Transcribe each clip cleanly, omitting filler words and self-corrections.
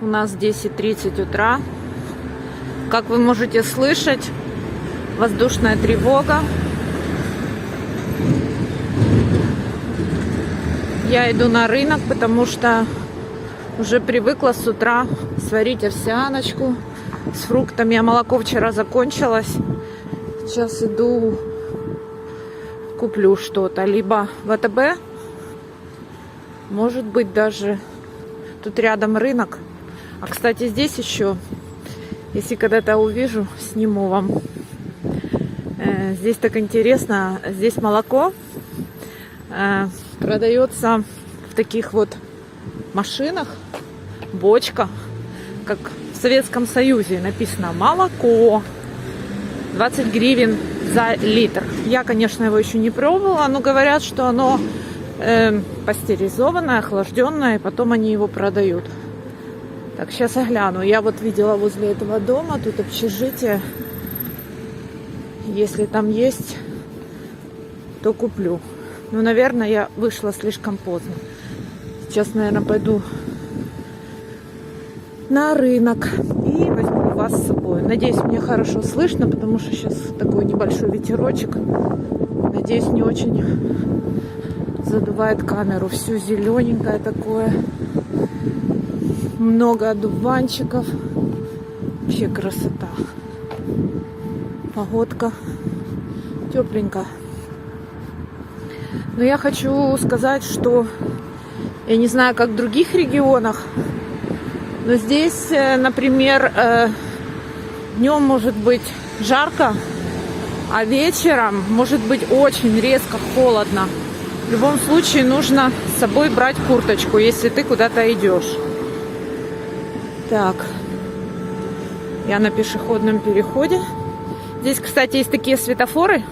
У нас 10:30 утра. Как вы можете слышать, воздушная тревога. Я иду на рынок, потому что уже привыкла с утра сварить овсяночку с фруктами. А молоко вчера закончилось. Сейчас иду, куплю что-то. Либо в АТБ, может быть даже тут рядом рынок. А, кстати, здесь еще, если когда-то увижу, сниму вам. Здесь так интересно. Здесь молоко продается в таких вот машинах, бочка, как в Советском Союзе написано молоко, 20 гривен за литр. Я, конечно, его еще не пробовала, но говорят, что оно пастеризованное, охлажденное, и потом они его продают. Так, сейчас я гляну. Я вот видела возле этого дома, тут общежитие. Если там есть, то куплю. Но, наверное, я вышла слишком поздно. Сейчас, наверное, пойду на рынок и возьму вас с собой. Надеюсь, меня хорошо слышно, потому что сейчас такой небольшой ветерочек. Надеюсь, не очень задувает камеру. Все зелененькое такое. Много одуванчиков. Вообще красота. Погодка тепленькая. Но я хочу сказать, что я не знаю, как в других регионах, но здесь, например, днем может быть жарко, а вечером может быть очень резко холодно. В любом случае нужно с собой брать курточку, если ты куда-то идешь. Так, я на пешеходном переходе. Здесь, кстати, есть такие светофоры.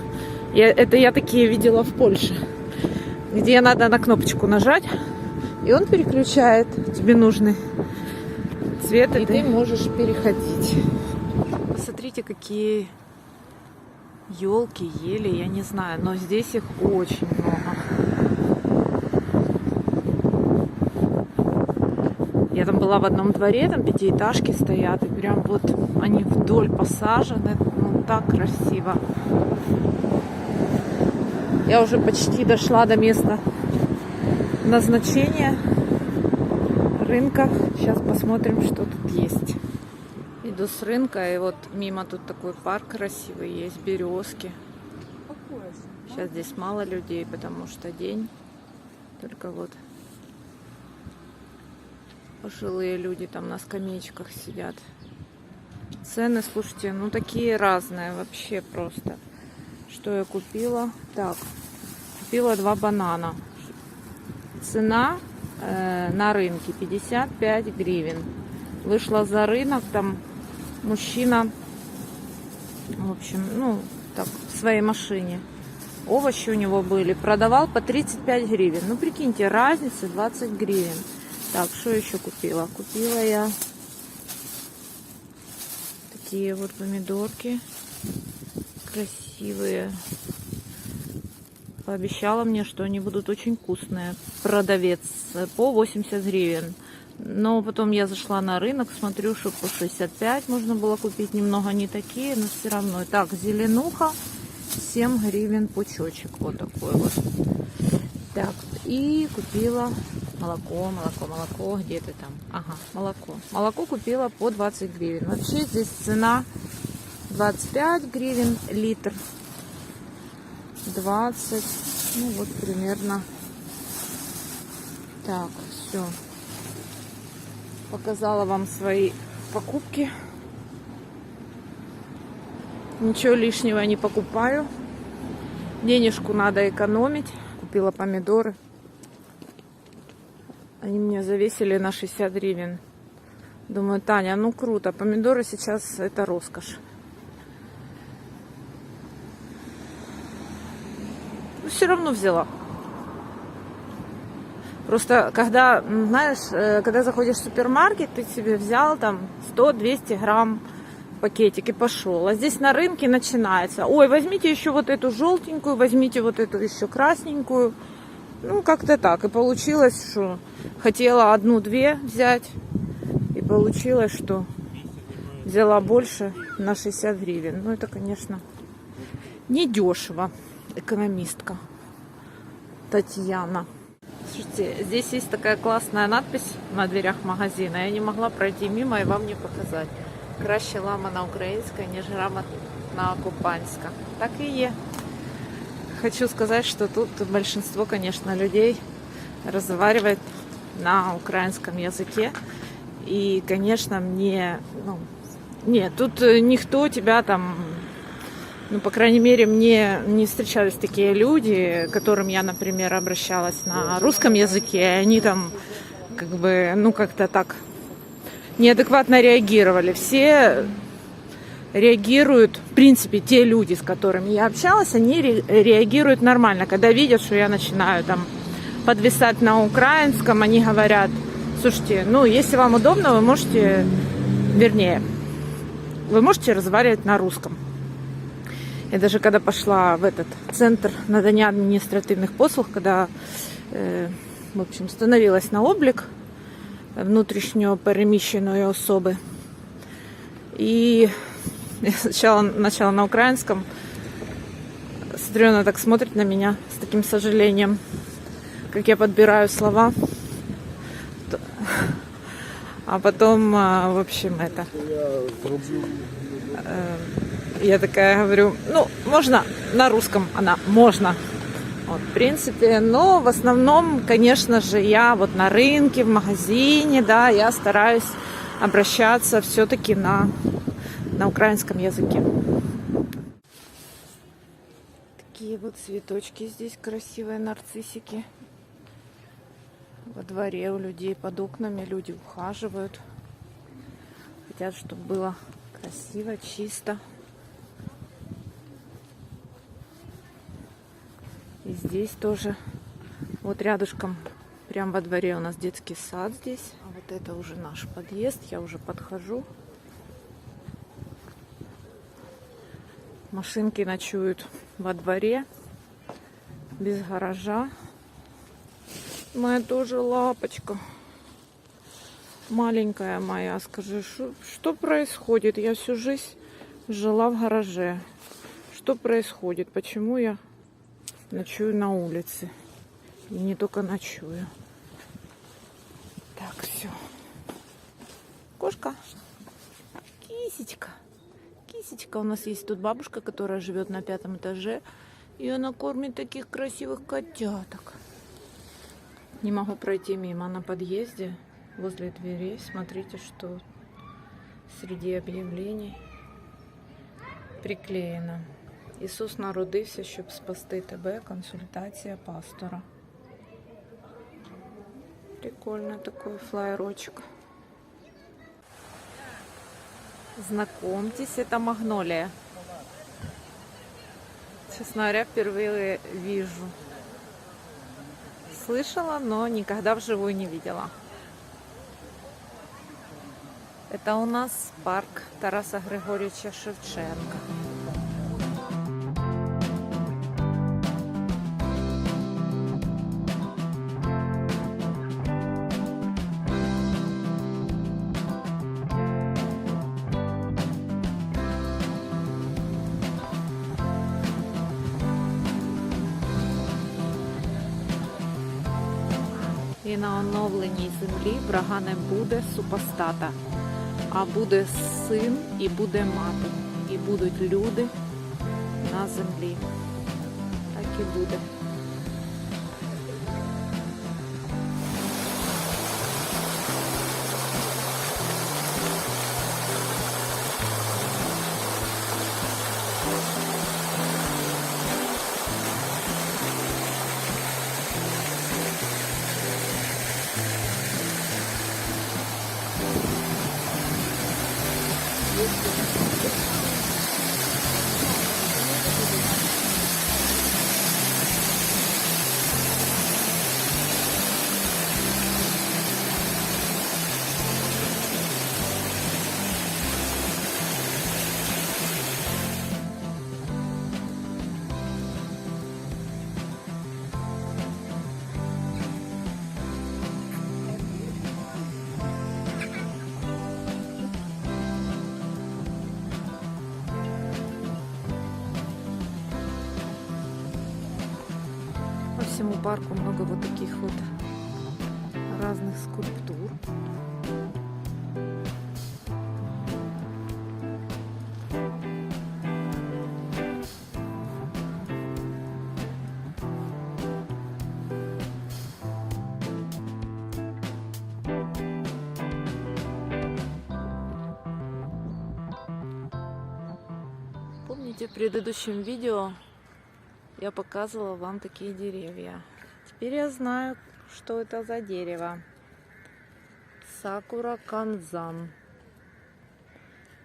Я такие видела в Польше, где надо на кнопочку нажать, и он переключает тебе нужный цвет, и ты можешь переходить. Посмотрите, какие елки, ели, я не знаю, но здесь их очень много. Я там была в одном дворе, там пятиэтажки стоят, и прям вот они вдоль посажены, ну так красиво. Я уже почти дошла до места назначения рынка. Сейчас посмотрим, что тут есть. Иду с рынка, и вот мимо тут такой парк красивый, есть березки. Сейчас здесь мало людей, потому что день. Только вот пожилые люди там на скамеечках сидят. Цены, слушайте, ну такие разные вообще просто. Что я купила? Так, купила 2 банана. Цена на рынке 55 гривен. Вышла за рынок, там мужчина, в общем, ну, так, в своей машине. Овощи у него были. Продавал по 35 гривен. Ну, прикиньте, разница 20 гривен. Так, что еще купила? Купила я такие вот помидорки. Красивые. Пообещала мне, что они будут очень вкусные. Продавец по 80 гривен. Но потом я зашла на рынок, смотрю, что по 65 можно было купить. Немного не такие, но все равно. Так, зеленуха 7 гривен пучочек. Вот такой вот. Так, и купила молоко. Где ты там? Ага, молоко. Молоко купила по 20 гривен. Вообще здесь цена 25 гривен литр. 20. Ну вот примерно. Так, все. Показала вам свои покупки. Ничего лишнего не покупаю. Денежку надо экономить. Купила помидоры. Они мне завесили на 60 гривен. Думаю, Таня, ну круто. Помидоры сейчас это роскошь. Но все равно взяла. Просто когда, знаешь, когда заходишь в супермаркет, ты себе взял там 100-200 грамм пакетик и пошел. А здесь на рынке начинается: ой, возьмите еще вот эту желтенькую, возьмите вот эту еще красненькую. Ну, как-то так. И получилось, что хотела одну-две взять, и получилось, что взяла больше на 60 гривен. Ну, это, конечно, недешево. Экономистка Татьяна. Слушайте, здесь есть такая классная надпись на дверях магазина. Я не могла пройти мимо и вам не показать. Краще ламана українська, ніж грамотна купанська. Так и є. Хочу сказать, что тут большинство, конечно, людей разговаривает на украинском языке. И, конечно, мне... нет, тут никто тебя там... по крайней мере, мне не встречались такие люди, к которым я, например, обращалась на русском языке. И они там, как-то так неадекватно реагировали. Все реагируют, в принципе, те люди, с которыми я общалась, они реагируют нормально. Когда видят, что я начинаю там подвисать на украинском, они говорят: слушайте, если вам удобно, вы можете разговаривать на русском. Я даже когда пошла в этот центр надання административных послуг, когда, в общем, становилась на облик внутрішньо переміщеної особи, и я сначала начала на украинском, смотрю, она так смотрит на меня с таким сожалением, как я подбираю слова, а потом, в общем, я такая говорю, можно на русском, она, можно, в принципе, но в основном, конечно же, я вот на рынке, в магазине, да, я стараюсь обращаться все-таки на украинском языке. Такие вот цветочки здесь красивые, нарциссики. Во дворе у людей под окнами люди ухаживают, хотят, чтобы было красиво, чисто. И здесь тоже, вот рядышком, прям во дворе у нас детский сад здесь. А вот это уже наш подъезд, я уже подхожу. Машинки ночуют во дворе, без гаража. Моя тоже лапочка. Маленькая моя, скажи, что происходит? Я всю жизнь жила в гараже. Что происходит? Почему я ночую на улице? И не только ночую. Так, все. Кошка. Кисечка. Кисечка. У нас есть тут бабушка, которая живет на 5-м этаже. И она кормит таких красивых котяток. Не могу пройти мимо на подъезде. Возле дверей. Смотрите, что среди объявлений приклеено. Ісус народився, щоб спасти тебе. Консультація пастора. Прикольный такой флаерочек. Знакомьтесь, это магнолия. Честно говоря, впервые вижу. Слышала, но никогда вживую не видела. Это у нас парк Тараса Григорьевича Шевченка. І на оновленій землі врага не буде супостата, а буде син і буде мати, і будуть люди на землі. Так і буде. всему парку много вот таких вот разных скульптур. Помните, в предыдущем видео я показывала вам такие деревья. Теперь я знаю, что это за дерево. Сакура Канзан.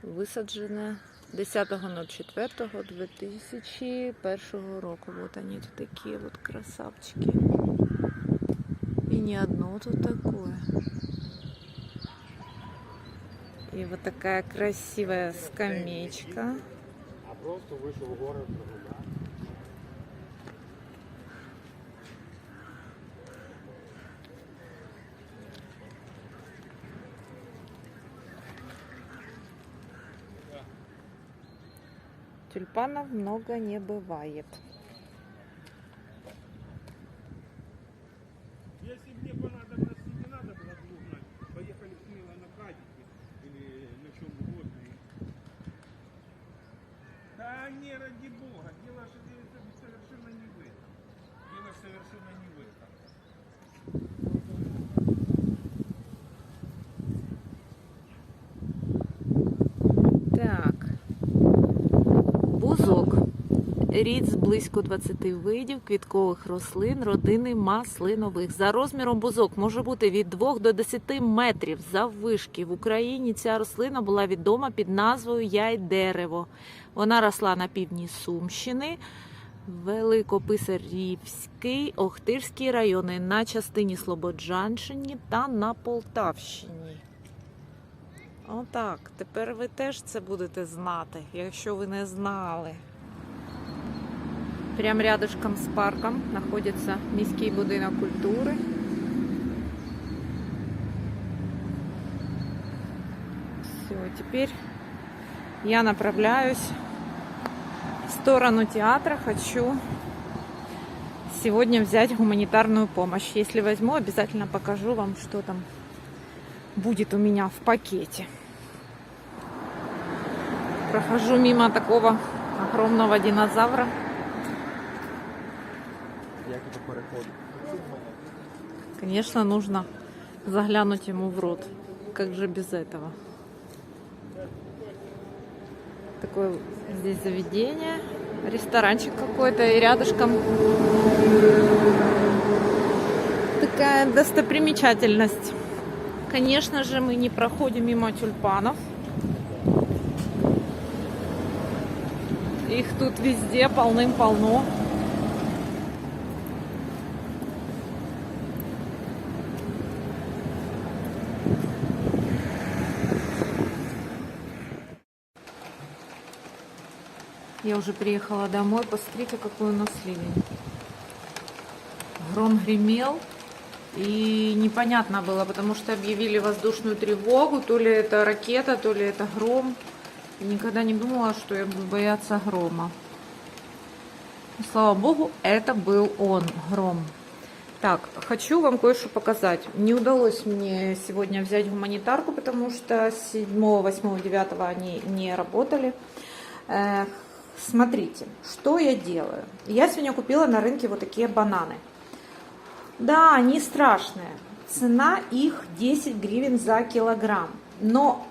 Висаджене 10.04.2001 року. Вот они тут такие вот красавчики. И не одно тут такое. И вот такая красивая скамеечка. Просто вышел в город прогуляться. Тюльпанов много не бывает. Если мне понадобилось, не надо было узнать, поехали смело на кадике или на чем угодно. Да не, ради бога, дело совершенно не в этом. Дело совершенно не в этом. Так. Бузок. Рід з близько 20 видів квіткових рослин родини маслинових. За розміром бузок може бути від 2 до 10 метрів заввишки. В Україні ця рослина була відома під назвою яйдерево. Вона росла на півдні Сумщини, Великописарівський, Охтирський райони, на частині Слободжанщини та на Полтавщині. Отак, тепер ви теж це будете знати, якщо ви не знали. Прямо рядышком з парком знаходиться міський будинок культури. Все, теперь я направляюсь в сторону театра. Хочу сегодня взять гуманитарную помощь. Если возьму, обязательно покажу вам, что там будет у меня в пакете. Прохожу мимо такого огромного динозавра. Як це переходить? Конечно, нужно заглянуть ему в рот. Как же без этого? Такое здесь заведение, ресторанчик какой-то, и рядышком такая достопримечательность. Конечно же, мы не проходим мимо тюльпанов. Их тут везде полным-полно. Я уже приехала домой. Посмотрите, какой у нас ливень. Гром гремел. И непонятно было, потому что объявили воздушную тревогу. То ли это ракета, то ли это гром. И никогда не думала, что я буду бояться грома. И, слава богу, это был он, гром. Так, хочу вам кое-что показать. Не удалось мне сегодня взять гуманитарку, потому что 7, 8, 9 они не работали. Смотрите, что я делаю. Я сегодня купила на рынке вот такие бананы. Да, они страшные. Цена их 10 гривен за килограмм. Но,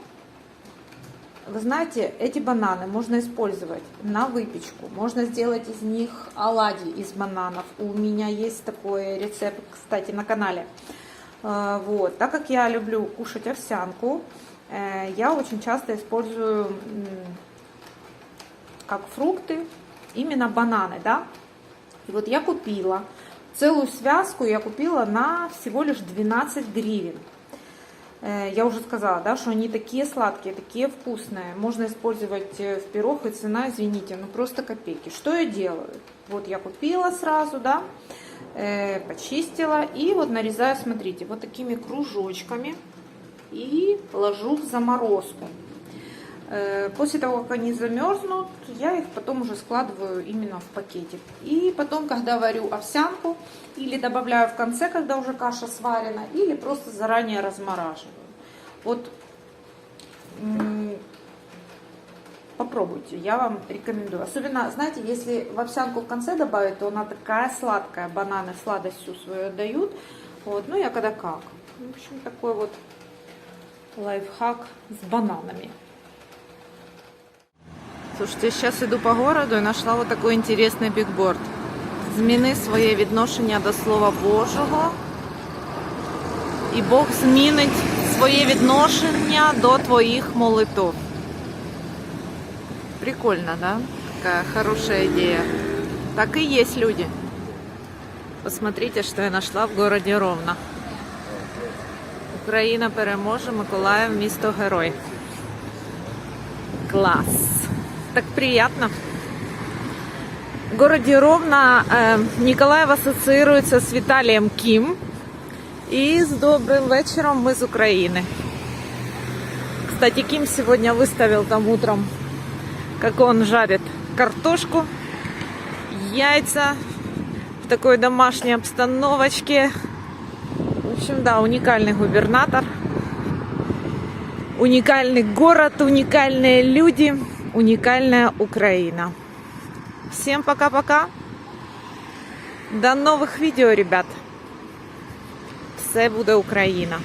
вы знаете, эти бананы можно использовать на выпечку. Можно сделать из них оладьи из бананов. У меня есть такой рецепт, кстати, на канале. Вот. Так как я люблю кушать овсянку, я очень часто использую как фрукты именно бананы, да. И вот я купила целую связку, я купила на всего лишь 12 гривен. Я уже сказала, да, что они такие сладкие, такие вкусные. Можно использовать в пирог, и цена, извините, ну просто копейки. Что я делаю? Вот я купила сразу, да, почистила и вот нарезаю, смотрите, вот такими кружочками и ложу в заморозку. После того, как они замерзнут, я их потом уже складываю именно в пакетик. И потом, когда варю овсянку, или добавляю в конце, когда уже каша сварена, или просто заранее размораживаю. Вот попробуйте, я вам рекомендую. Особенно, знаете, если в овсянку в конце добавить, то она такая сладкая, бананы сладость всю свою отдают. Вот, ну я когда как. В общем, такой вот лайфхак с бананами. Слушайте, сейчас иду по городу и нашла вот такой интересный бігборд. Зміни своє відношення до Слова Божого, і Бог змінить своє відношення до твоїх молитв. Прикольно, да? Такая хорошая идея. Так и есть люди. Посмотрите, что я нашла в городе Ровно. Україна переможе, Миколаїв, місто герой. Класс. Так приятно. В городе Ровно Николаев ассоциируется с Виталием Ким. И с добрым вечером мы из Украины. Кстати, Ким сегодня выставил там утром, как он жарит картошку, яйца в такой домашней обстановочке. В общем, да, уникальный губернатор, уникальный город, уникальные люди, уникальная Украина. Всем пока-пока. До новых видео, ребят. Все буде Україна.